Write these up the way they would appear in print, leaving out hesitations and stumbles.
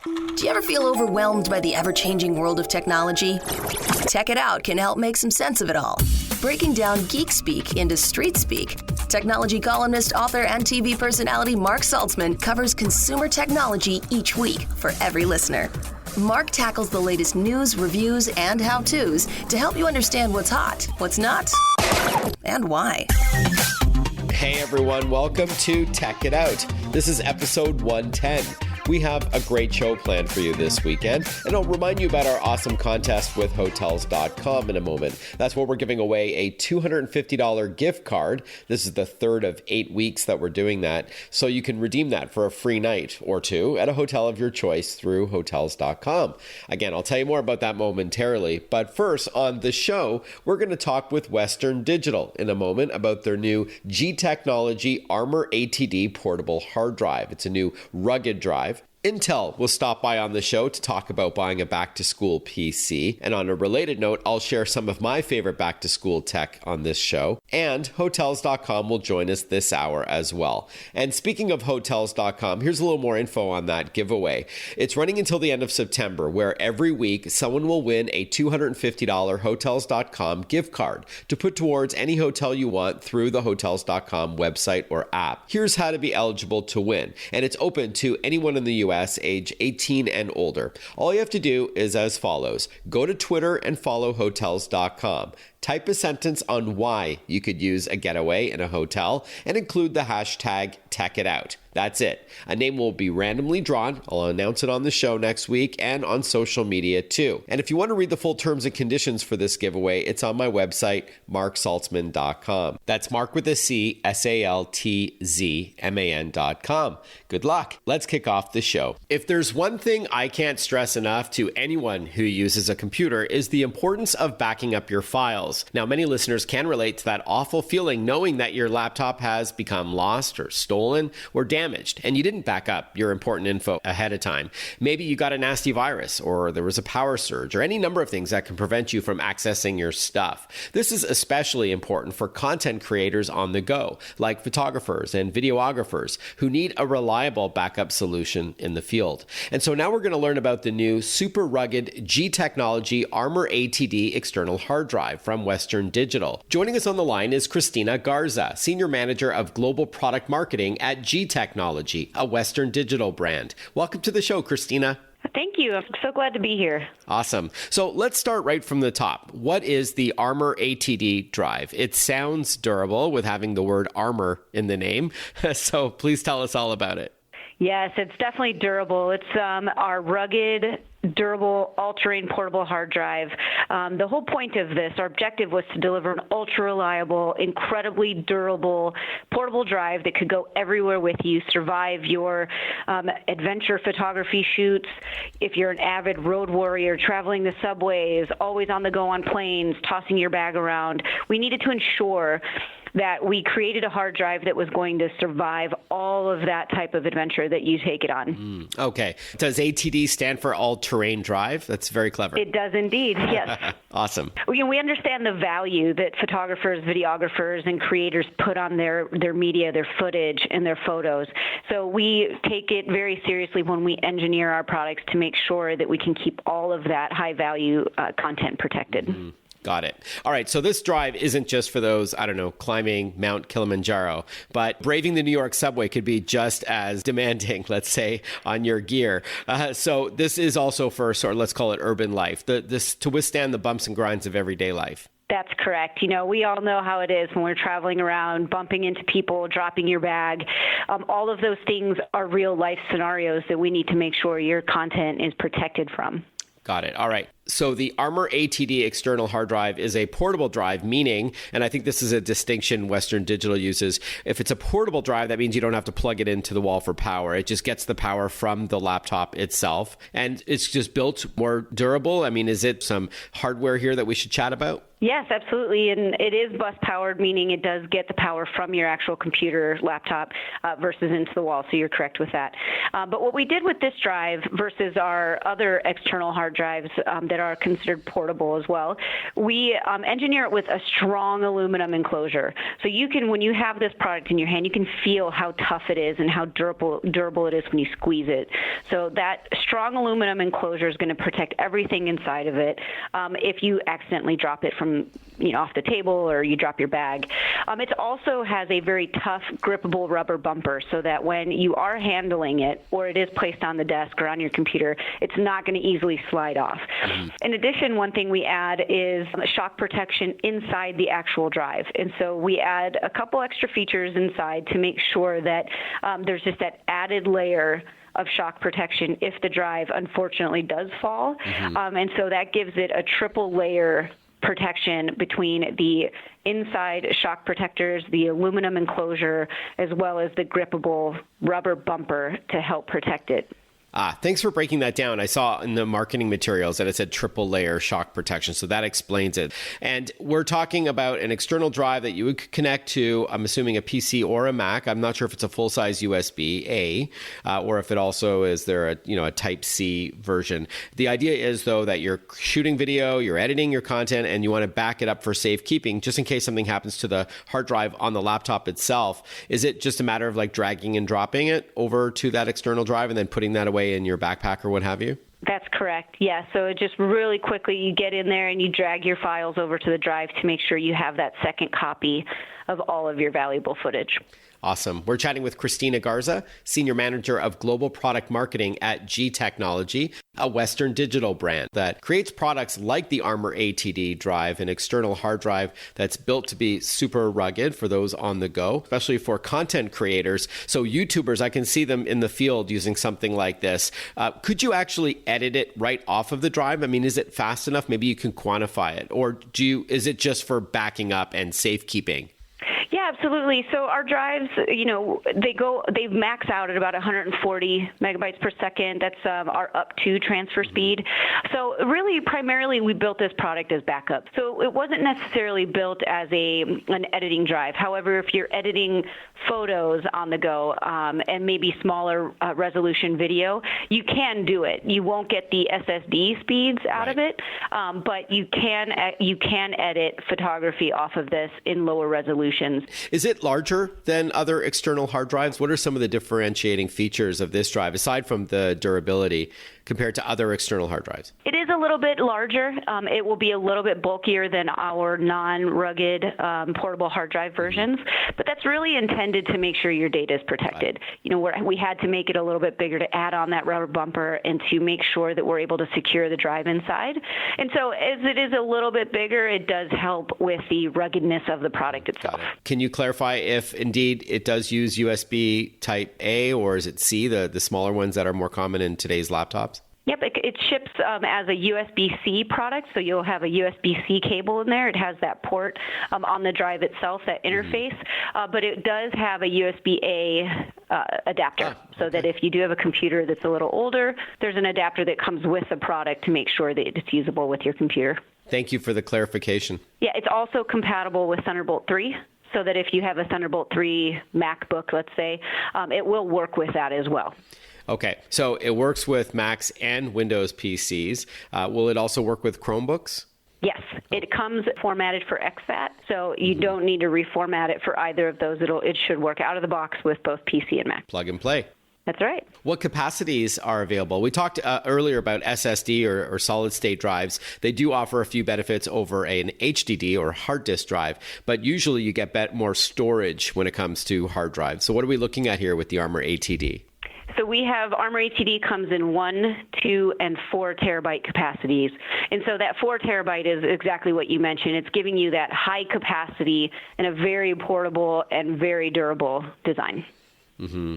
Do you ever feel overwhelmed by the ever-changing world of technology? Tech It Out can help make some sense of it all. Breaking down geek speak into street speak, technology columnist, author, and TV personality Mark Saltzman covers consumer technology each week for every listener. Mark tackles the latest news, reviews, and how-tos to help you understand what's hot, what's not, and why. Hey everyone, welcome to Tech It Out. This is episode 110. We have a great show planned for you this weekend, and I'll remind you about our awesome contest with Hotels.com in a moment. That's where we're giving away a $250 gift card. This is the third of 8 weeks that we're doing that, so you can redeem that for a free night or two at a hotel of your choice through Hotels.com. Again, I'll tell you more about that momentarily, but first on the show, we're going to talk with Western Digital in a moment about their new G Technology ArmorATD portable hard drive. It's a new rugged drive. Intel will stop by on the show to talk about buying a back-to-school PC. And on a related note, I'll share some of my favorite back-to-school tech on this show. And Hotels.com will join us this hour as well. And speaking of Hotels.com, here's a little more info on that giveaway. It's running until the end of September, where every week someone will win a $250 Hotels.com gift card to put towards any hotel you want through the Hotels.com website or app. Here's how to be eligible to win. And it's open to anyone in the US age 18 and older. All you have to do is as follows. Go to Twitter and follow Hotels.com. Type a sentence on why you could use a getaway in a hotel and include the hashtag TechItOut. That's it. A name will be randomly drawn. I'll announce it on the show next week and on social media too. And if you want to read the full terms and conditions for this giveaway, it's on my website, marksaltzman.com. That's Mark with a C, SALTZMAN.com. Good luck. Let's kick off the show. If there's one thing I can't stress enough to anyone who uses a computer is the importance of backing up your files. Now, many listeners can relate to that awful feeling knowing that your laptop has become lost or stolen or damaged, and you didn't back up your important info ahead of time. Maybe you got a nasty virus, or there was a power surge, or any number of things that can prevent you from accessing your stuff. This is especially important for content creators on the go, like photographers and videographers who need a reliable backup solution in the field. And so now we're going to learn about the new super rugged G Technology ArmorATD external hard drive from Western Digital. Joining us on the line is Christina Garza, Senior Manager of Global Product Marketing at G Technology, a Western Digital brand. Welcome to the show, Christina. Thank you. I'm so glad to be here. Awesome. So let's start right from the top. What is the ArmorATD drive? It sounds durable with having the word armor in the name. So please tell us all about it. Yes, it's definitely durable. It's our rugged, durable, all-terrain portable hard drive. The whole point of this, our objective was to deliver an ultra-reliable, incredibly durable portable drive that could go everywhere with you, survive your adventure photography shoots. If you're an avid road warrior, traveling the subways, always on the go on planes, tossing your bag around, we needed to ensure that we created a hard drive that was going to survive all of that type of adventure that you take it on. Okay. Does ATD stand for all-terrain drive? That's very clever. It does indeed, yes. Awesome. We understand the value that photographers, videographers, and creators put on their media, their footage, and their photos. So we take it very seriously when we engineer our products to make sure that we can keep all of that high-value content protected. Got it. All right. So this drive isn't just for those, climbing Mount Kilimanjaro, but braving the New York subway could be just as demanding, let's say, on your gear. So this is also for let's call it urban life, this to withstand the bumps and grinds of everyday life. That's correct. We all know how it is when we're traveling around, bumping into people, dropping your bag. All of those things are real life scenarios that we need to make sure your content is protected from. Got it. All right. So the ArmorATD external hard drive is a portable drive, meaning, and I think this is a distinction Western Digital uses, if it's a portable drive, that means you don't have to plug it into the wall for power. It just gets the power from the laptop itself. And it's just built more durable. Is it some hardware here that we should chat about? Yes, absolutely. And it is bus powered, meaning it does get the power from your actual computer, laptop, versus into the wall. So you're correct with that. But what we did with this drive versus our other external hard drives that that are considered portable as well. We engineer it with a strong aluminum enclosure. So you can, when you have this product in your hand, you can feel how tough it is and how durable it is when you squeeze it. So that strong aluminum enclosure is going to protect everything inside of it if you accidentally drop it from off the table or you drop your bag. It also has a very tough, grippable rubber bumper so that when you are handling it or it is placed on the desk or on your computer, it's not going to easily slide off. Mm-hmm. In addition, one thing we add is shock protection inside the actual drive. And so we add a couple extra features inside to make sure that there's just that added layer of shock protection if the drive unfortunately does fall. Mm-hmm. And so that gives it a triple layer protection between the inside shock protectors, the aluminum enclosure, as well as the grippable rubber bumper to help protect it. Thanks for breaking that down. I saw in the marketing materials that it said triple layer shock protection, so that explains it. And we're talking about an external drive that you would connect to, I'm assuming, a PC or a Mac. I'm not sure if it's a full-size USB-A or if it also is there a Type-C version. The idea is, though, that you're shooting video, you're editing your content, and you want to back it up for safekeeping, just in case something happens to the hard drive on the laptop itself. Is it just a matter of like dragging and dropping it over to that external drive and then putting that away in your backpack or what have you? That's correct. Yeah. So it just really quickly, you get in there and you drag your files over to the drive to make sure you have that second copy of all of your valuable footage. Awesome. We're chatting with Christina Garza, Senior Manager of Global Product Marketing at G Technology, a Western digital brand that creates products like the ArmorATD drive, an external hard drive that's built to be super rugged for those on the go, especially for content creators. So YouTubers, I can see them in the field using something like this. Could you actually edit it right off of the drive? I mean, is it fast enough? Maybe you can quantify it. Or is it just for backing up and safekeeping? Yeah, absolutely. So our drives, they max out at about 140 megabytes per second. That's our up to transfer speed. So really, primarily, we built this product as backup. So it wasn't necessarily built as an editing drive. However, if you're editing photos on the go and maybe smaller resolution video, you can do it. You won't get the SSD speeds out of it, but you can edit photography off of this in lower resolutions. Is it larger than other external hard drives? What are some of the differentiating features of this drive, aside from the durability, compared to other external hard drives? It is a little bit larger. It will be a little bit bulkier than our non-rugged portable hard drive versions, but that's really intended to make sure your data is protected. Right. We had to make it a little bit bigger to add on that rubber bumper and to make sure that we're able to secure the drive inside. And so as it is a little bit bigger, it does help with the ruggedness of the product itself. Can you clarify if indeed it does use USB Type A or is it C, the smaller ones that are more common in today's laptops? Yep, it ships as a USB-C product, so you'll have a USB-C cable in there. It has that port on the drive itself, that interface, but it does have a USB-A adapter, so that if you do have a computer that's a little older, there's an adapter that comes with the product to make sure that it's usable with your computer. Thank you for the clarification. Yeah, it's also compatible with Thunderbolt 3. So that if you have a Thunderbolt 3 MacBook, let's say, it will work with that as well. Okay, so it works with Macs and Windows PCs. Will it also work with Chromebooks? Yes, it comes formatted for exFAT, so you don't need to reformat it for either of those. It should work out of the box with both PC and Mac. Plug and play. That's right. What capacities are available? We talked earlier about SSD or solid-state drives. They do offer a few benefits over an HDD or hard disk drive, but usually you get more storage when it comes to hard drives. So what are we looking at here with the ArmorATD? So we have ArmorATD comes in 1, 2, and 4 terabyte capacities. And so that 4 terabyte is exactly what you mentioned. It's giving you that high capacity and a very portable and very durable design. Mm-hmm.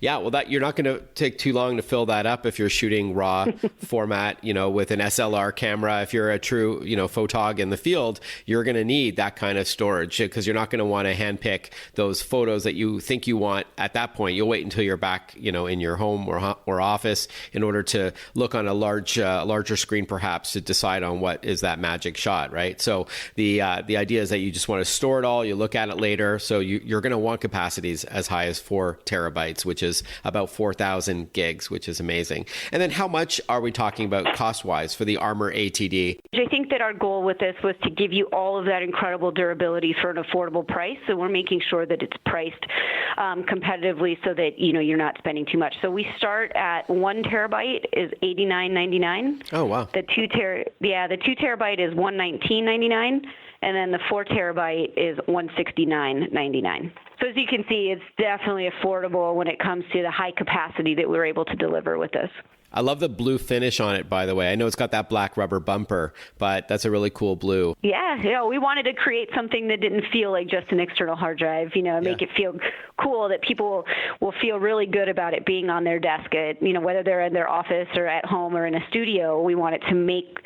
Yeah, well, you're not going to take too long to fill that up if you're shooting raw format, with an SLR camera. If you're a true, photog in the field, you're going to need that kind of storage because you're not going to want to handpick those photos that you think you want at that point. You'll wait until you're back, in your home or office in order to look on a larger screen, perhaps, to decide on what is that magic shot, right? So the idea is that you just want to store it all. You look at it later. So you're going to want capacities as high as 4 terabytes which is about 4,000 gigs, which is amazing. And then how much are we talking about cost-wise for the ArmorATD? I think that our goal with this was to give you all of that incredible durability for an affordable price. So we're making sure that it's priced competitively so that you're not spending too much. So we start at 1 terabyte is $89.99. Oh wow! The 2 terabyte is $119.99, and then the 4 terabyte is $169.99. So as you can see, it's definitely affordable when it comes to the high capacity that we're able to deliver with this. I love the blue finish on it, by the way. I know it's got that black rubber bumper, but that's a really cool blue. Yeah, we wanted to create something that didn't feel like just an external hard drive, make it feel cool, that people will feel really good about it being on their desk at, whether they're in their office or at home or in a studio. We want it to make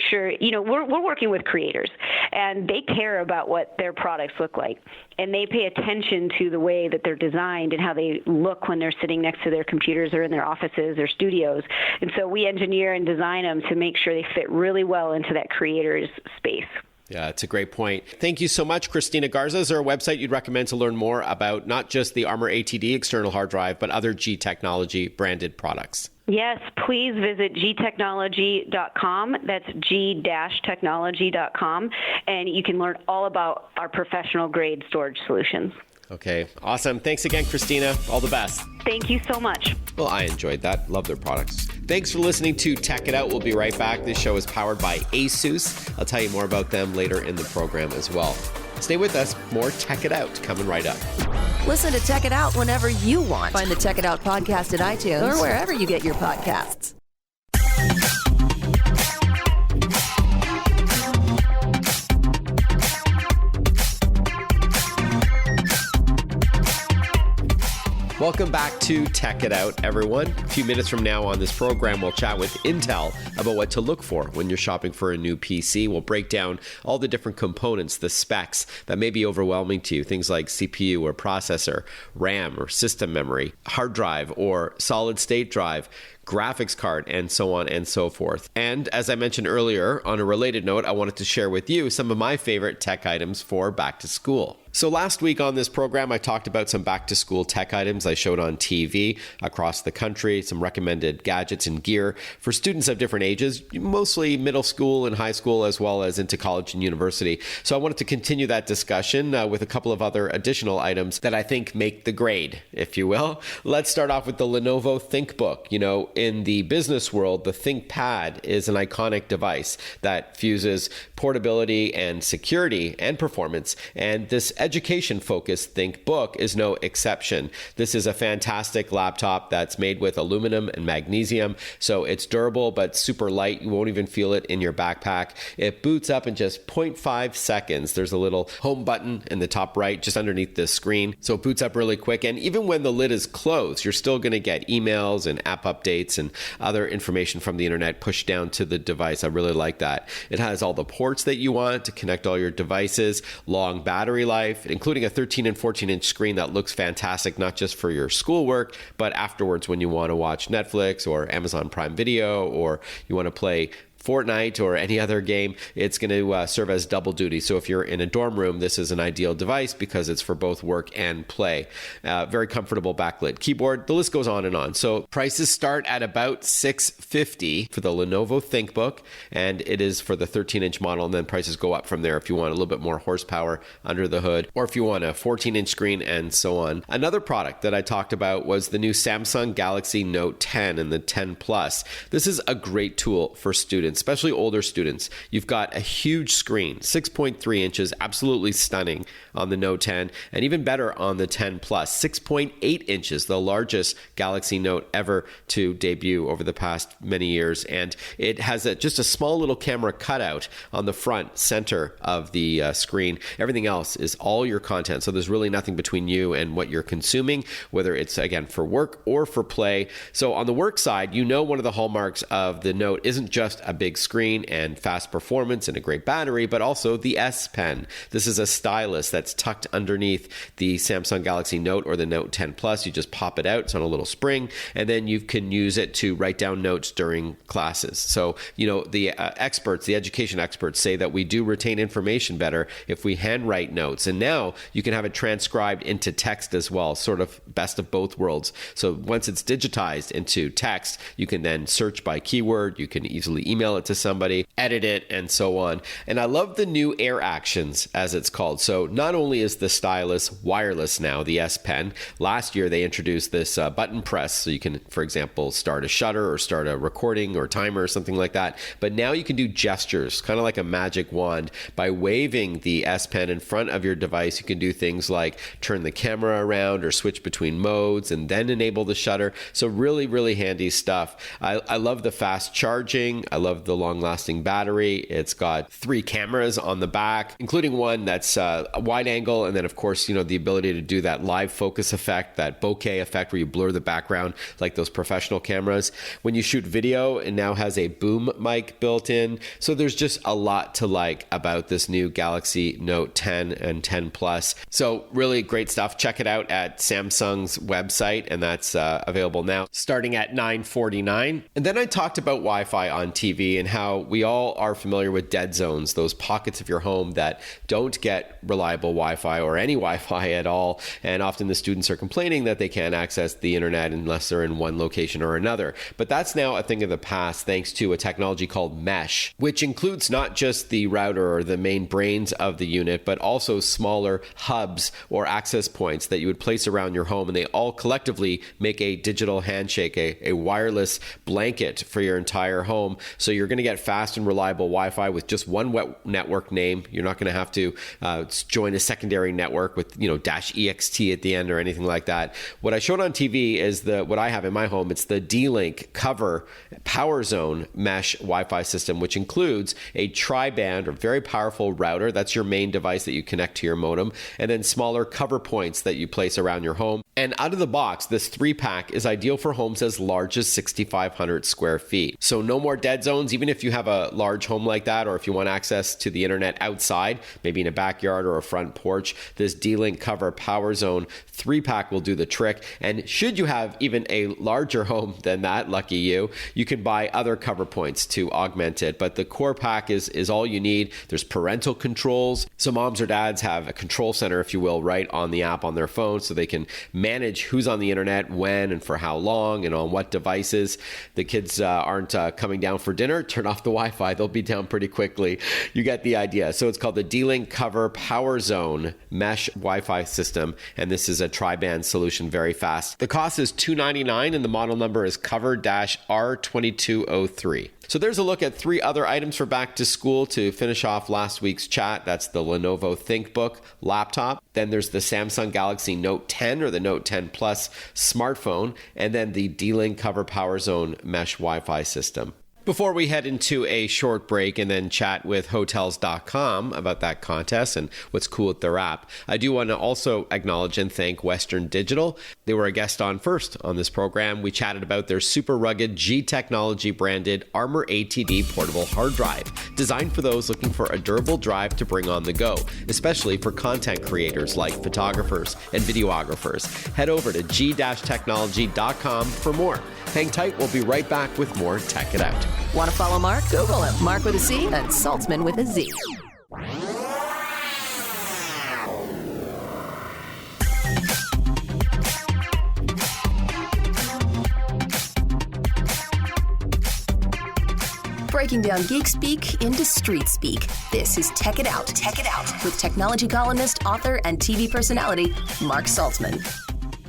sure, we're working with creators, and they care about what their products look like, and they pay attention to the way that they're designed and how they look when they're sitting next to their computers or in their offices or studios. And so we engineer and design them to make sure they fit really well into that creator's space. Yeah, it's a great point. Thank you so much, Christina Garza. Is there a website you'd recommend to learn more about not just the ArmorATD external hard drive, but other G Technology branded products? Yes, please visit gtechnology.com. That's g-technology.com. And you can learn all about our professional grade storage solutions. Okay, awesome. Thanks again, Christina. All the best. Thank you so much. Well, I enjoyed that. Love their products. Thanks for listening to Tech It Out. We'll be right back. This show is powered by ASUS. I'll tell you more about them later in the program as well. Stay with us. More Tech It Out coming right up. Listen to Tech It Out whenever you want. Find the Tech It Out podcast at iTunes or wherever you get your podcasts. Welcome back to Tech It Out, everyone. A few minutes from now on this program, we'll chat with Intel about what to look for when you're shopping for a new PC. We'll break down all the different components, the specs that may be overwhelming to you, things like CPU or processor, RAM or system memory, hard drive or solid state drive, graphics card, and so on and so forth. And as I mentioned earlier, on a related note, I wanted to share with you some of my favorite tech items for back to school. So last week on this program, I talked about some back to school tech items I showed on TV across the country, some recommended gadgets and gear for students of different ages, mostly middle school and high school, as well as into college and university. So I wanted to continue that discussion with a couple of other additional items that I think make the grade, if you will. Let's start off with the Lenovo ThinkBook. In the business world, the ThinkPad is an iconic device that fuses portability and security and performance, and this education-focused ThinkBook is no exception. This is a fantastic laptop that's made with aluminum and magnesium, so it's durable but super light. You won't even feel it in your backpack. It boots up in just 0.5 seconds. There's a little home button in the top right, just underneath the screen, so it boots up really quick, and even when the lid is closed, you're still going to get emails and app updates and other information from the internet pushed down to the device. I really like that. It has all the ports that you want to connect all your devices, long battery life, including a 13 and 14-inch screen that looks fantastic, not just for your schoolwork, but afterwards when you want to watch Netflix or Amazon Prime Video, or you want to play Fortnite or any other game. It's going to serve as double duty. So if you're in a dorm room, this is an ideal device because it's for both work and play. Very comfortable backlit keyboard. The list goes on and on. So prices start at about $650 for the Lenovo ThinkBook, and it is for the 13-inch model, and then prices go up from there if you want a little bit more horsepower under the hood, or if you want a 14-inch screen, and so on. Another product that I talked about was the new Samsung Galaxy Note 10 and the 10 Plus. This is a great tool for students, especially older students. You've got a huge screen, 6.3 inches, absolutely stunning on the Note 10, and even better on the 10 Plus, 6.8 inches, the largest Galaxy Note ever to debut over the past many years. And it has just a small little camera cutout on the front center of the screen. Everything else is all your content. So there's really nothing between you and what you're consuming, whether it's, again, for work or for play. So on the work side, one of the hallmarks of the Note isn't just a big screen and fast performance and a great battery, but also the S Pen. This is a stylus that's tucked underneath the Samsung Galaxy Note or the Note 10 Plus. You just pop it out. It's on a little spring, and then you can use it to write down notes during classes. So, the experts, the education experts say that we do retain information better if we handwrite notes. And now you can have it transcribed into text as well, sort of best of both worlds. So once it's digitized into text, you can then search by keyword. You can easily email it to somebody, edit it, and so on. And I love the new Air Actions, as it's called. So not only is the stylus wireless now, the S Pen, last year they introduced this button press. So you can, for example, start a shutter or start a recording or timer or something like that. But now you can do gestures, kind of like a magic wand. By waving the S Pen in front of your device, you can do things like turn the camera around or switch between modes and then enable the shutter. So really, really handy stuff. I love the fast charging. I love the long-lasting battery. It's got 3 cameras on the back, including one that's a wide angle. And then, of course, the ability to do that live focus effect, that bokeh effect where you blur the background like those professional cameras. When you shoot video, it now has a boom mic built in. So there's just a lot to like about this new Galaxy Note 10 and 10 Plus. So really great stuff. Check it out at Samsung's website, and that's available now starting at $949. And then I talked about Wi-Fi on TV and how we all are familiar with dead zones, those pockets of your home that don't get reliable Wi-Fi or any Wi-Fi at all. And often the students are complaining that they can't access the internet unless they're in one location or another. But that's now a thing of the past thanks to a technology called mesh, which includes not just the router or the main brains of the unit, but also smaller hubs or access points that you would place around your home. And they all collectively make a digital handshake, a wireless blanket for your entire home. So you're going to get fast and reliable Wi-Fi with just one network name. You're not going to have to join a secondary network with, -ext at the end or anything like that. What I showed on TV is what I have in my home. It's the D-Link Cover Power Zone Mesh Wi-Fi system, which includes a tri-band or very powerful router. That's your main device that you connect to your modem, and then smaller cover points that you place around your home. And out of the box, this 3-pack is ideal for homes as large as 6,500 square feet. So no more dead zones, even if you have a large home like that, or if you want access to the internet outside, maybe in a backyard or a front porch, this D-Link Cover Power Zone 3-pack will do the trick. And should you have even a larger home than that, lucky you can buy other cover points to augment it. But the core pack is all you need. There's parental controls. So moms or dads have a control center, if you will, right on the app on their phone, so they can manage who's on the internet, when, and for how long, and on what devices. The kids aren't coming down for dinner. Turn off the Wi-Fi. They'll be down pretty quickly. You get the idea. So it's called the D-Link Cover Power Zone Mesh Wi-Fi system, and this is a tri-band solution, very fast. The cost is $299, and the model number is Cover-R2203. So there's a look at 3 other items for back to school to finish off last week's chat. That's the Lenovo ThinkBook laptop. Then there's the Samsung Galaxy Note 10 or the Note 10 Plus smartphone, and then the D-Link Cover Power Zone Mesh Wi-Fi system. Before we head into a short break and then chat with Hotels.com about that contest and what's cool with their app, I do want to also acknowledge and thank Western Digital. They were a guest on first on this program. We chatted about their super rugged G Technology branded ArmorATD portable hard drive, designed for those looking for a durable drive to bring on the go, especially for content creators like photographers and videographers. Head over to g-technology.com for more. Hang tight, we'll be right back with more Tech It Out. Want to follow Mark? Google him. Mark with a C and Saltzman with a Z. Breaking down geek speak into street speak. This is Tech It Out. Tech It Out with technology columnist, author, and TV personality Mark Saltzman.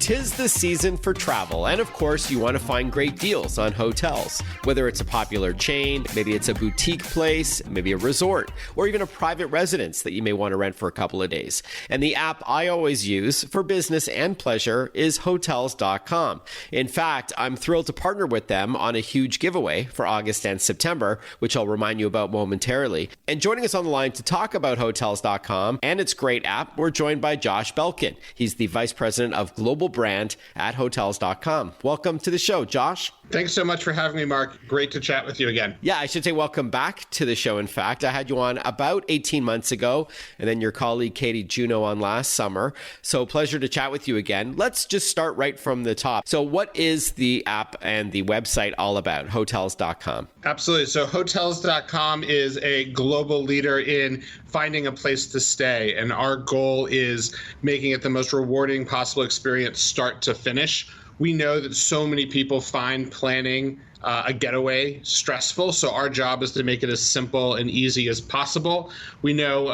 'Tis the season for travel, and of course you want to find great deals on hotels. Whether it's a popular chain, maybe it's a boutique place, maybe a resort, or even a private residence that you may want to rent for a couple of days. And the app I always use for business and pleasure is Hotels.com. In fact, I'm thrilled to partner with them on a huge giveaway for August and September, which I'll remind you about momentarily. And joining us on the line to talk about Hotels.com and its great app, we're joined by Josh Belkin. He's the Vice President of Global Brand at Hotels.com. Welcome to the show, Josh. Thanks so much for having me, Mark. Great to chat with you again. Yeah, I should say welcome back to the show. In fact, I had you on about 18 months ago, and then your colleague Katie Juneau on last summer. So pleasure to chat with you again. Let's just start right from the top. So what is the app and the website all about, hotels.com? Absolutely. So hotels.com is a global leader in finding a place to stay. And our goal is making it the most rewarding possible experience start to finish. We know that so many people find planning a getaway stressful, so our job is to make it as simple and easy as possible. We know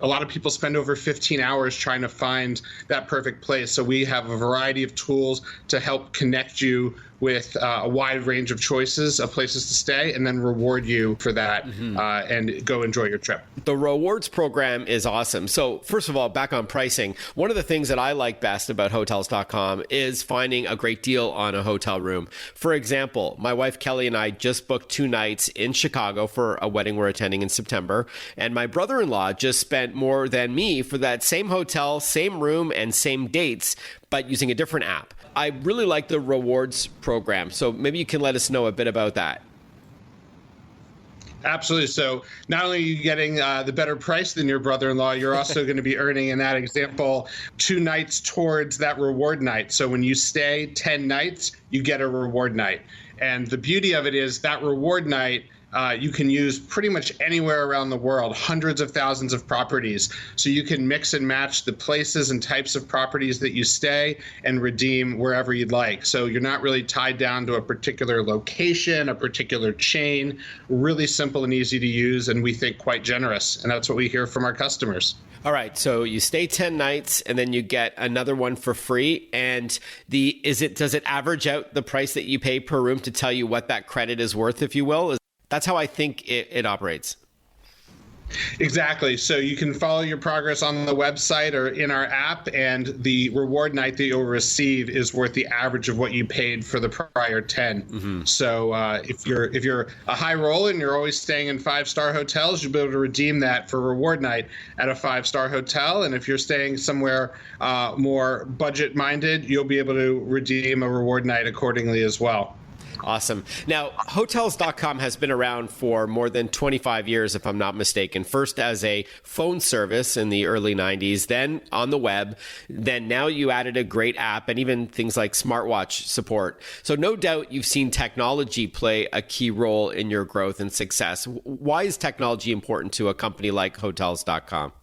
a lot of people spend over 15 hours trying to find that perfect place, so we have a variety of tools to help connect you with a wide range of choices of places to stay and then reward you for that and go enjoy your trip. The rewards program is awesome. So first of all, back on pricing, one of the things that I like best about hotels.com is finding a great deal on a hotel room. For example, my wife Kelly and I just booked 2 nights in Chicago for a wedding we're attending in September. And my brother-in-law just spent more than me for that same hotel, same room, and same dates, but using a different app. I really like the rewards program. So maybe you can let us know a bit about that. Absolutely. So not only are you getting the better price than your brother-in-law, you're also going to be earning, in that example, 2 nights towards that reward night. So when you stay 10 nights, you get a reward night. And the beauty of it is that reward night you can use pretty much anywhere around the world, hundreds of thousands of properties. So you can mix and match the places and types of properties that you stay and redeem wherever you'd like. So you're not really tied down to a particular location, a particular chain. Really simple and easy to use, and we think quite generous. And that's what we hear from our customers. All right, so you stay 10 nights and then you get another one for free. And does it average out the price that you pay per room to tell you what that credit is worth, if you will? That's how I think it operates. Exactly. So you can follow your progress on the website or in our app, and the reward night that you'll receive is worth the average of what you paid for the prior 10. Mm-hmm. So if you're a high roller and you're always staying in 5-star hotels, you'll be able to redeem that for reward night at a 5-star hotel. And if you're staying somewhere more budget-minded, you'll be able to redeem a reward night accordingly as well. Awesome. Now, hotels.com has been around for more than 25 years, if I'm not mistaken. First as a phone service in the early 90s, then on the web. Then now you added a great app and even things like smartwatch support. So no doubt you've seen technology play a key role in your growth and success. Why is technology important to a company like hotels.com?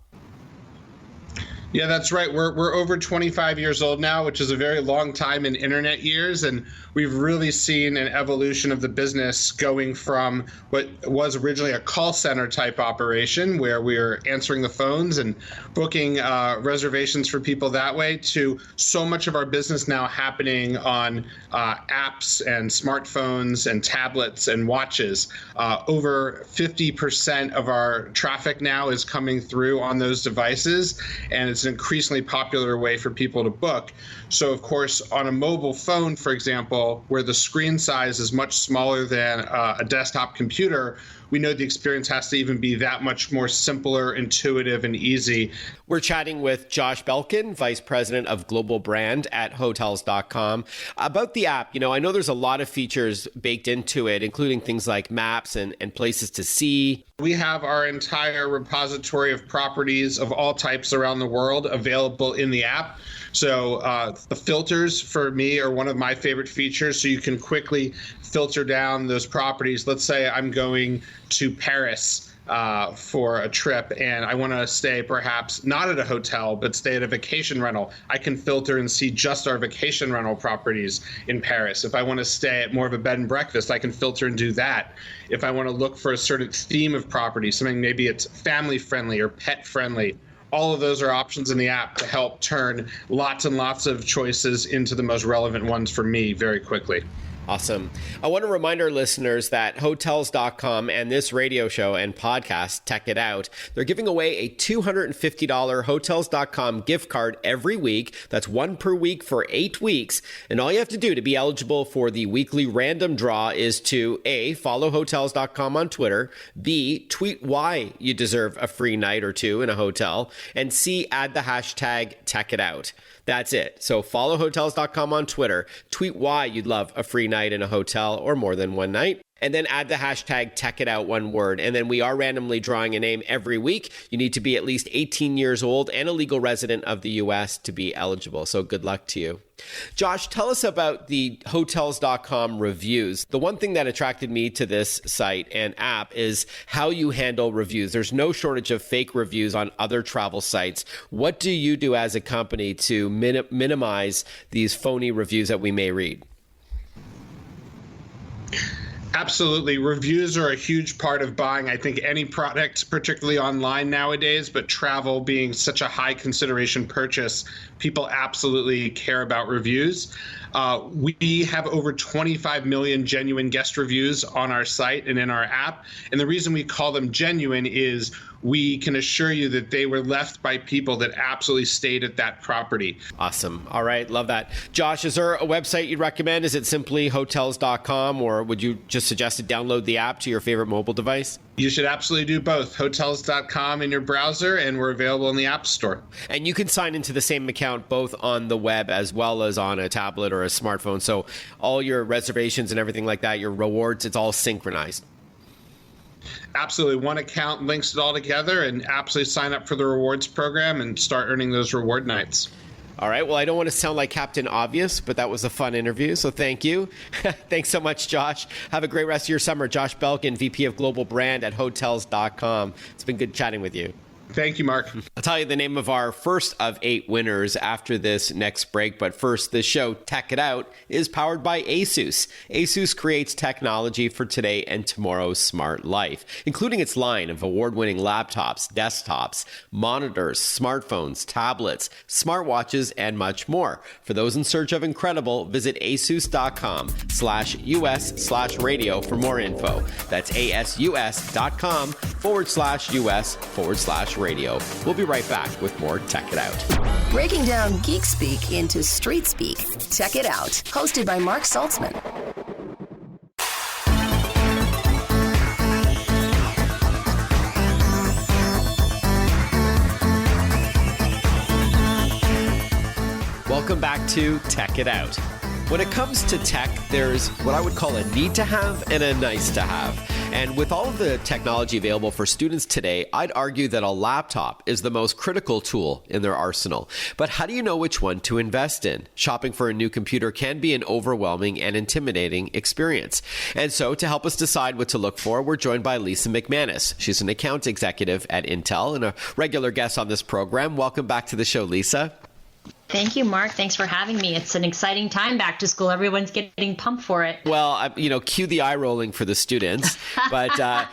Yeah, that's right. We're over 25 years old now, which is a very long time in internet years. And we've really seen an evolution of the business going from what was originally a call center type operation where we were answering the phones and booking reservations for people that way to so much of our business now happening on apps and smartphones and tablets and watches. Over 50% of our traffic now is coming through on those devices, and it's an increasingly popular way for people to book. So, of course, on a mobile phone, for example, where the screen size is much smaller than a desktop computer, we know the experience has to even be that much more simpler, intuitive, and easy. We're chatting with Josh Belkin, Vice President of Global Brand at Hotels.com. About the app, I know there's a lot of features baked into it, including things like maps and places to see. We have our entire repository of properties of all types around the world available in the app. So the filters for me are one of my favorite features. So you can quickly filter down those properties. Let's say I'm going to Paris for a trip and I want to stay perhaps not at a hotel, but stay at a vacation rental. I can filter and see just our vacation rental properties in Paris. If I want to stay at more of a bed and breakfast, I can filter and do that. If I want to look for a certain theme of property, something maybe it's family friendly or pet friendly, all of those are options in the app to help turn lots and lots of choices into the most relevant ones for me very quickly. Awesome. I want to remind our listeners that Hotels.com and this radio show and podcast, Tech It Out, they're giving away a $250 Hotels.com gift card every week. That's one per week for 8 weeks. And all you have to do to be eligible for the weekly random draw is to A, follow Hotels.com on Twitter, B, tweet why you deserve a free night or two in a hotel, and C, add the hashtag Tech It Out. That's it. So follow Hotels.com on Twitter. Tweet why you'd love a free night in a hotel or more than one night. And then add the hashtag #TechItOut, one word. And then we are randomly drawing a name every week. You need to be at least 18 years old and a legal resident of the U.S. to be eligible. So good luck to you. Josh, tell us about the Hotels.com reviews. The one thing that attracted me to this site and app is how you handle reviews. There's no shortage of fake reviews on other travel sites. What do you do as a company to minimize these phony reviews that we may read? Absolutely. Reviews are a huge part of buying, I think, any product, particularly online nowadays, but travel being such a high consideration purchase, people absolutely care about reviews. We have over 25 million genuine guest reviews on our site and in our app. And the reason we call them genuine is we can assure you that they were left by people that absolutely stayed at that property. Awesome. All right. Love that. Josh, is there a website you'd recommend? Is it simply hotels.com, or would you just suggest to download the app to your favorite mobile device? You should absolutely do both. Hotels.com in your browser, and we're available in the App Store. And you can sign into the same account both on the web as well as on a tablet or a smartphone. So all your reservations and everything like that, your rewards, it's all synchronized. Absolutely. One account links it all together, and absolutely sign up for the rewards program and start earning those reward nights. All right. Well, I don't want to sound like Captain Obvious, but that was a fun interview. So thank you. Thanks so much, Josh. Have a great rest of your summer. Josh Belkin, VP of Global Brand at Hotels.com. It's been good chatting with you. Thank you, Mark. I'll tell you the name of our first of 8 winners after this next break. But first, the show Tech It Out is powered by ASUS. ASUS creates technology for today and tomorrow's smart life, including its line of award-winning laptops, desktops, monitors, smartphones, tablets, smartwatches, and much more. For those in search of incredible, visit asus.com/US/radio for more info. That's asus.com/US/radio. We'll be right back with more Tech It Out. Breaking down geek speak into street speak. Tech It Out, hosted by Mark Saltzman. Welcome back to Tech It Out. When it comes to tech, there's what I would call a need to have and a nice to have. And with all of the technology available for students today, I'd argue that a laptop is the most critical tool in their arsenal. But how do you know which one to invest in? Shopping for a new computer can be an overwhelming and intimidating experience. And so to help us decide what to look for, we're joined by Lisa McManus. She's an account executive at Intel and a regular guest on this program. Welcome back to the show, Lisa. Thank you, Mark. Thanks for having me. It's an exciting time back to school. Everyone's getting pumped for it. Well, cue the eye rolling for the students, but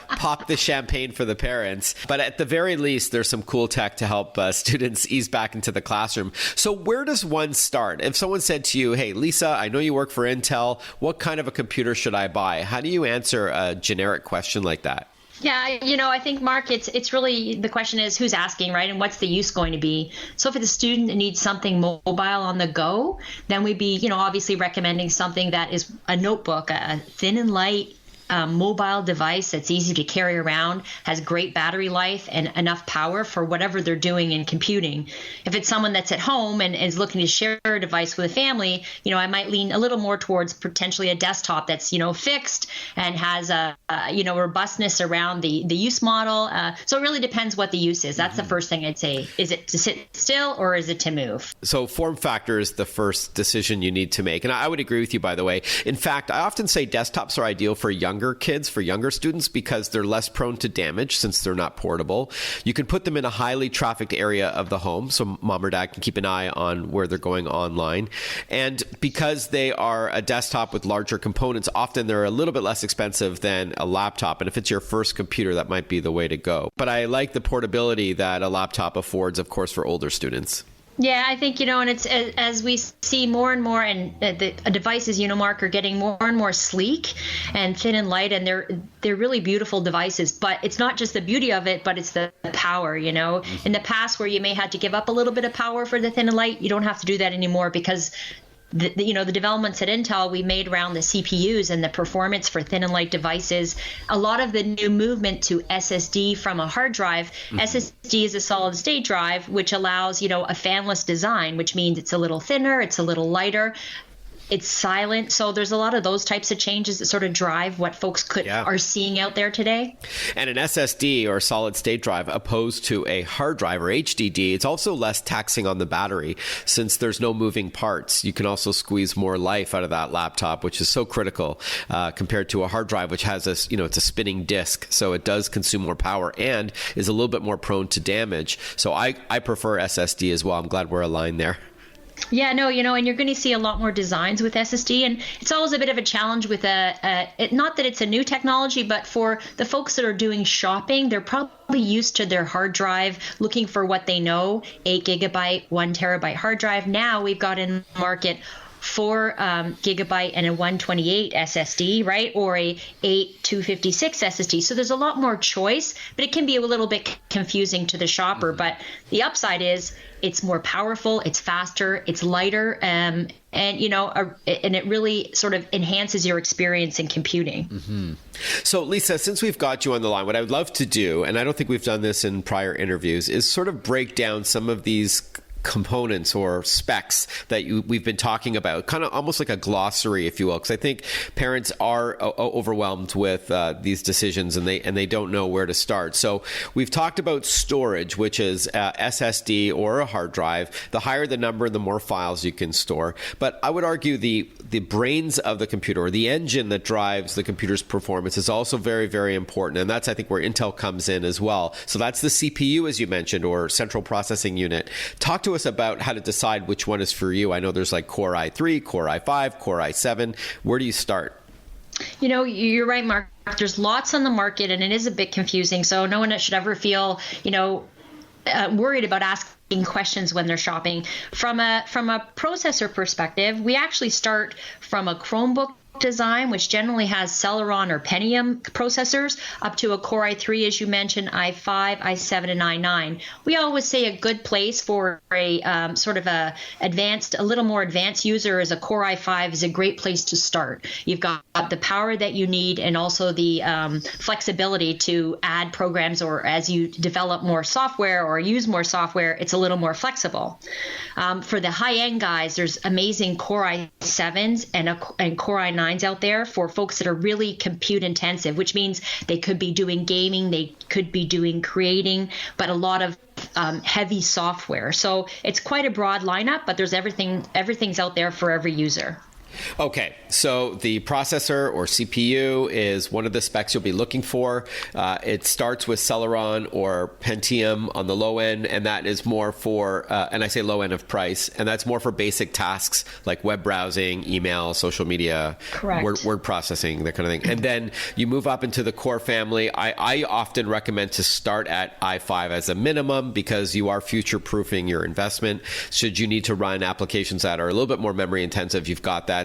pop the champagne for the parents. But at the very least, there's some cool tech to help students ease back into the classroom. So where does one start? If someone said to you, hey, Lisa, I know you work for Intel. What kind of a computer should I buy? How do you answer a generic question like that? Yeah, I think, Mark, it's really, the question is who's asking, right? And what's the use going to be? So for the student that needs something mobile on the go, then we'd be, obviously recommending something that is a notebook, a thin and light mobile device that's easy to carry around, has great battery life and enough power for whatever they're doing in computing. If it's someone that's at home and is looking to share a device with a family, I might lean a little more towards potentially a desktop that's, fixed and has a robustness around the use model. So it really depends what the use is. That's the first thing I'd say. Is it to sit still or is it to move? So form factor is the first decision you need to make. And I would agree with you, by the way. In fact, I often say desktops are ideal for younger kids, for younger students, because they're less prone to damage since they're not portable. You can put them in a highly trafficked area of the home, so mom or dad can keep an eye on where they're going online. And because they are a desktop with larger components, often they're a little bit less expensive than a laptop. And if it's your first computer, that might be the way to go. But I like the portability that a laptop affords, of course, for older students. Yeah, I think, and it's as we see more and more, and the devices, Mark, are getting more and more sleek and thin and light, and they're really beautiful devices. But it's not just the beauty of it, but it's the power, In the past, where you may have to give up a little bit of power for the thin and light, you don't have to do that anymore because the developments at Intel we made around the CPUs and the performance for thin and light devices, a lot of the new movement to SSD from a hard drive. SSD is a solid state drive, which allows, a fanless design, which means it's a little thinner, it's a little lighter. It's silent. So there's a lot of those types of changes that sort of drive what folks are seeing out there today. And an SSD or solid state drive opposed to a hard drive or HDD, it's also less taxing on the battery since there's no moving parts. You can also squeeze more life out of that laptop, which is so critical compared to a hard drive, which has it's a spinning disk. So it does consume more power and is a little bit more prone to damage. So I prefer SSD as well. I'm glad we're aligned there. Yeah, no, and you're going to see a lot more designs with SSD, and it's always a bit of a challenge with not that it's a new technology, but for the folks that are doing shopping, they're probably used to their hard drive, looking for what they know, 8 gigabyte, 1 terabyte hard drive. Now we've got in the market 4 gigabyte and a 128 SSD, right? Or a 256 SSD. So there's a lot more choice, but it can be a little bit confusing to the shopper. But the upside is it's more powerful, it's faster, it's lighter, and it really sort of enhances your experience in computing. Mm-hmm. So Lisa, since we've got you on the line, what I would love to do, and I don't think we've done this in prior interviews, is sort of break down some of these components or specs that we've been talking about, kind of almost like a glossary, if you will, because I think parents are overwhelmed with these decisions and they don't know where to start. So we've talked about storage, which is SSD or a hard drive. The higher the number, the more files you can store. But I would argue the brains of the computer, or the engine that drives the computer's performance, is also very, very important. And that's, I think, where Intel comes in as well. So that's the CPU, as you mentioned, or central processing unit. Talk to us about how to decide which one is for you. I know there's like Core i3, Core i5, Core i7. Where do you start? You're right, Mark. There's lots on the market, and it is a bit confusing. So no one should ever feel, worried about asking questions when they're shopping. From a processor perspective, we actually start from a Chromebook design, which generally has Celeron or Pentium processors, up to a Core i3, as you mentioned, i5, i7, and i9. We always say a good place for a sort of a little more advanced user is a Core i5 is a great place to start. You've got the power that you need and also the flexibility to add programs, or as you develop more software or use more software, it's a little more flexible. For the high-end guys, there's amazing Core i7s and Core i9s out there for folks that are really compute intensive, which means they could be doing gaming, they could be doing creating, but a lot of heavy software. So it's quite a broad lineup, but there's everything's out there for every user. Okay, so the processor or CPU is one of the specs you'll be looking for. It starts with Celeron or Pentium on the low end, and that is more for, and I say low end of price, and that's more for basic tasks like web browsing, email, social media, word processing, that kind of thing. And then you move up into the Core family. I often recommend to start at i5 as a minimum because you are future-proofing your investment. Should you need to run applications that are a little bit more memory intensive, you've got that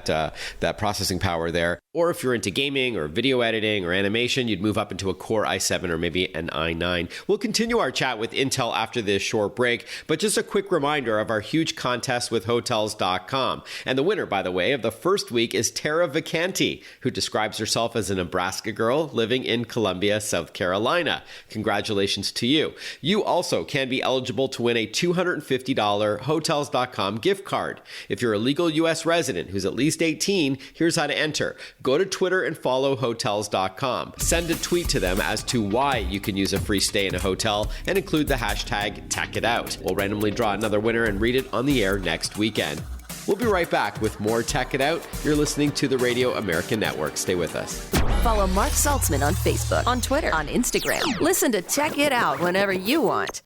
processing power there. Or if you're into gaming or video editing or animation, you'd move up into a Core i7 or maybe an i9. We'll continue our chat with Intel after this short break, but just a quick reminder of our huge contest with Hotels.com. And the winner, by the way, of the first week is Tara Vacanti, who describes herself as a Nebraska girl living in Columbia, South Carolina. Congratulations to you. You also can be eligible to win a $250 Hotels.com gift card. If you're a legal U.S. resident who's at least 18, here's how to enter. Go to Twitter and follow Hotels.com. Send a tweet to them as to why you can use a free stay in a hotel and include the hashtag #TechItOut. We'll randomly draw another winner and read it on the air next weekend. We'll be right back with more Tech It Out. You're listening to the Radio American Network. Stay with us. Follow Mark Saltzman on Facebook, on Twitter, on Instagram. Listen to Tech It Out whenever you want.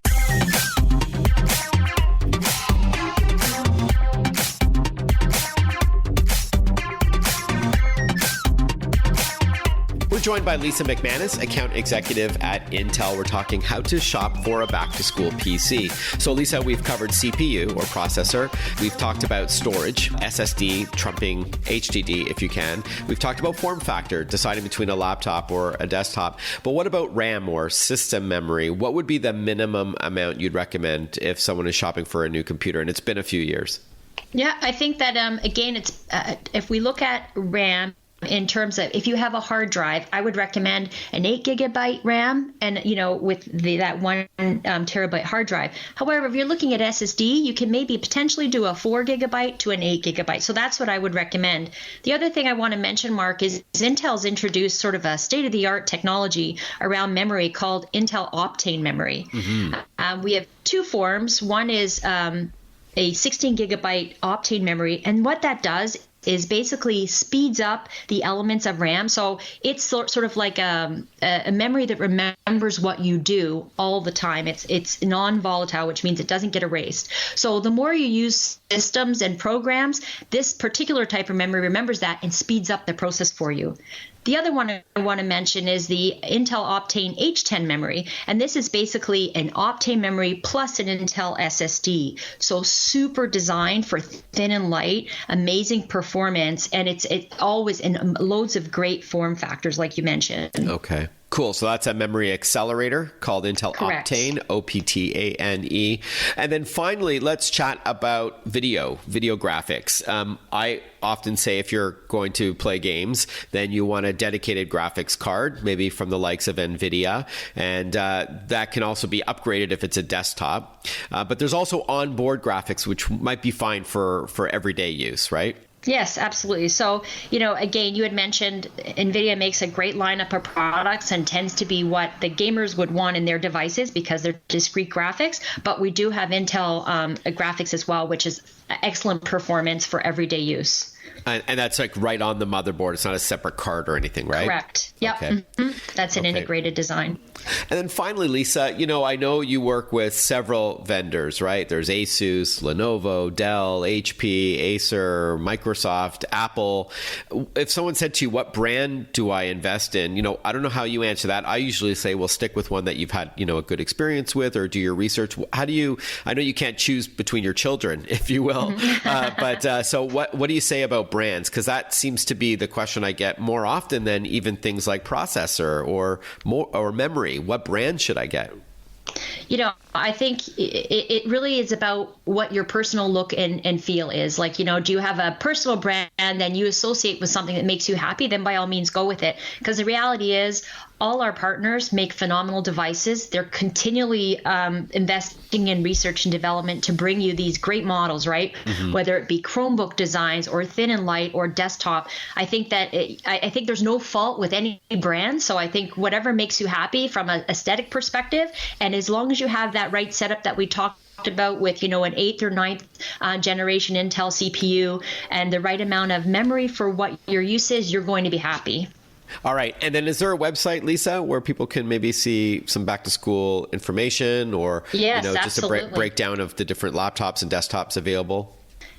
We're joined by Lisa McManus, account executive at Intel. We're talking how to shop for a back-to-school PC. So, Lisa, we've covered CPU or processor. We've talked about storage, SSD trumping HDD if you can. We've talked about form factor, deciding between a laptop or a desktop. But what about RAM or system memory? What would be the minimum amount you'd recommend if someone is shopping for a new computer and it's been a few years? Yeah, I think that, again, it's if we look at RAM, in terms of if you have a hard drive, I would recommend an 8 gigabyte RAM and, with that 1 terabyte hard drive. However, if you're looking at SSD, you can maybe potentially do a 4 gigabyte to an 8 gigabyte. So that's what I would recommend. The other thing I want to mention, Mark, is Intel's introduced sort of a state-of-the-art technology around memory called Intel Optane memory. Mm-hmm. We have two forms. One is a 16 gigabyte Optane memory. And what that does is basically speeds up the elements of RAM. So it's sort of like a memory that remembers what you do all the time. It's non-volatile, which means it doesn't get erased. So the more you use systems and programs, this particular type of memory remembers that and speeds up the process for you. The other one I want to mention is the Intel Optane H10 memory, and this is basically an Optane memory plus an Intel SSD. So super designed for thin and light, amazing performance, and it's always in loads of great form factors like you mentioned. Okay. Cool. So that's a memory accelerator called Intel Correct. Optane, Optane. And then finally, let's chat about video graphics. I often say if you're going to play games, then you want a dedicated graphics card, maybe from the likes of NVIDIA. And that can also be upgraded if it's a desktop. But there's also onboard graphics, which might be fine for everyday use, right? Yes, absolutely. So, again, you had mentioned NVIDIA makes a great lineup of products and tends to be what the gamers would want in their devices because they're discrete graphics. But we do have Intel graphics as well, which is excellent performance for everyday use. And that's like right on the motherboard. It's not a separate card or anything, right? Correct. Yep. Okay. Mm-hmm. That's an integrated design. And then finally, Lisa, I know you work with several vendors, right? There's Asus, Lenovo, Dell, HP, Acer, Microsoft, Apple. If someone said to you, what brand do I invest in? I don't know how you answer that. I usually say, well, stick with one that you've had, a good experience with, or do your research. I know you can't choose between your children, if you will. But so what do you say about brands? Because that seems to be the question I get more often than even things like processor or memory. What brand should I get? I think it really is about what your personal look and feel is. Like, do you have a personal brand and you associate with something that makes you happy? Then by all means, go with it. Because the reality is all our partners make phenomenal devices. They're continually investing in research and development to bring you these great models, right? Mm-hmm. Whether it be Chromebook designs or thin and light or desktop. I think that I think there's no fault with any brand. So I think whatever makes you happy from an aesthetic perspective, and as long as you have that right setup that we talked about with, an 8th or 9th generation Intel CPU and the right amount of memory for what your use is, you're going to be happy. All right. And then is there a website, Lisa, where people can maybe see some back to school information or yes, just a breakdown of the different laptops and desktops available?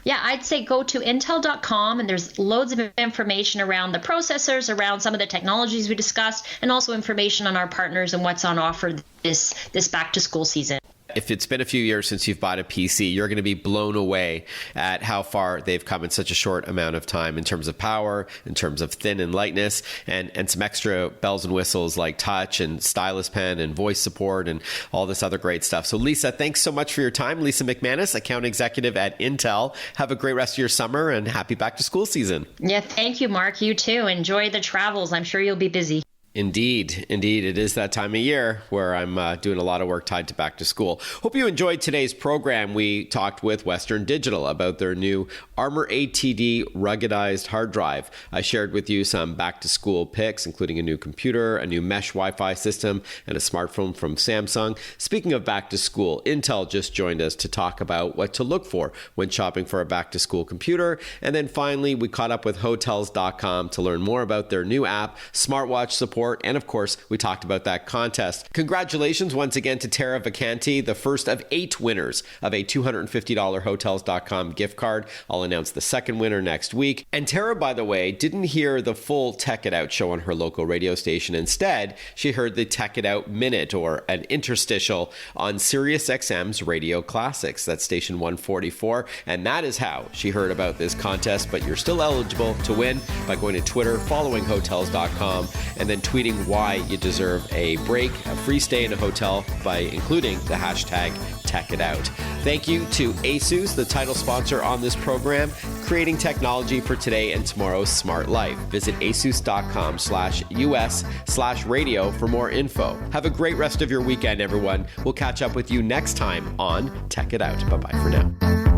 Yeah, I'd say go to intel.com, and there's loads of information around the processors, around some of the technologies we discussed, and also information on our partners and what's on offer this back to school season. If it's been a few years since you've bought a PC, you're going to be blown away at how far they've come in such a short amount of time in terms of power, in terms of thin and lightness, and some extra bells and whistles like touch and stylus pen and voice support and all this other great stuff. So Lisa, thanks so much for your time. Lisa McManus, account executive at Intel. Have a great rest of your summer and happy back to school season. Yeah, thank you, Mark. You too. Enjoy the travels. I'm sure you'll be busy. Indeed. It is that time of year where I'm doing a lot of work tied to back to school. Hope you enjoyed today's program. We talked with Western Digital about their new ArmorATD ruggedized hard drive. I shared with you some back to school picks, including a new computer, a new mesh Wi-Fi system, and a smartphone from Samsung. Speaking of back to school, Intel just joined us to talk about what to look for when shopping for a back to school computer. And then finally, we caught up with Hotels.com to learn more about their new app, smartwatch support, and of course, we talked about that contest. Congratulations once again to Tara Vacanti, the first of 8 winners of a $250 Hotels.com gift card. I'll announce the second winner next week. And Tara, by the way, didn't hear the full Tech It Out show on her local radio station. Instead, she heard the Tech It Out Minute, or an interstitial, on SiriusXM's Radio Classics. That's station 144. And that is how she heard about this contest. But you're still eligible to win by going to Twitter, following Hotels.com, and then tweeting why you deserve a break, a free stay in a hotel by including the hashtag Tech It Out. Thank you to ASUS, the title sponsor on this program, creating technology for today and tomorrow's smart life. Visit asus.com/US/radio for more info. Have a great rest of your weekend, everyone. We'll catch up with you next time on Tech It Out. Bye-bye for now.